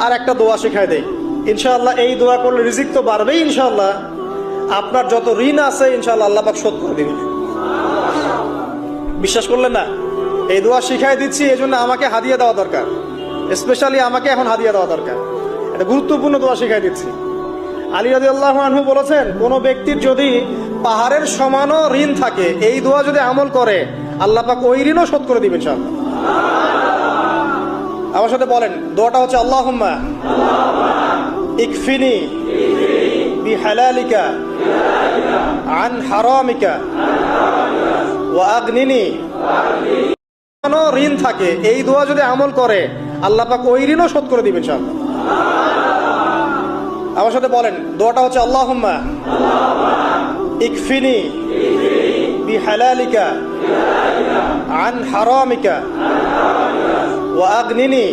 আর একটা দোয়া শেখায় দেই ইনশাআল্লাহ। এই দোয়া করলে রিজিক তো বাড়বেই ইনশাআল্লাহ। আপনার যত ঋণ আছে ইনশাআল্লাহ আল্লাহ পাক শোধ করে দিবেন। বিশ্বাস করলেন না? এই দোয়া শিখাই দিচ্ছি, এই জন্য আমাকে হাদিয়া দেওয়া দরকার। স্পেশালি আমাকে এখন হাদিয়া দেওয়া দরকার। এটা গুরুত্বপূর্ণ দোয়া শিখাই দিচ্ছি। আলী রাদিয়াল্লাহু আনহু বলেছেন, কোন ব্যক্তির যদি পাহাড়ের সমানও ঋণ থাকে, এই দোয়া যদি আমল করে আল্লাহ পাক ওই ঋণও শোধ করে দিবেন ইনশাআল্লাহ। আমার সাথে বলেন, দোয়াটা হচ্ছে আল্লাহুম্মা ইকফিনি বিহালালিকা আন হারামিকা ওয়া আগনিনি। কোনো ঋণ থাকে, এই দোয়া যদি আমল করে আল্লাহ পাক ওই ঋণও শোধ করে দিবেন ইনশাআল্লাহ। আমার সাথে বলেন, দোয়াটা হচ্ছে আল্লাহুম্মা ইকফিনি বিহালালিকা আন হারামিকা ওয়া আগনিনি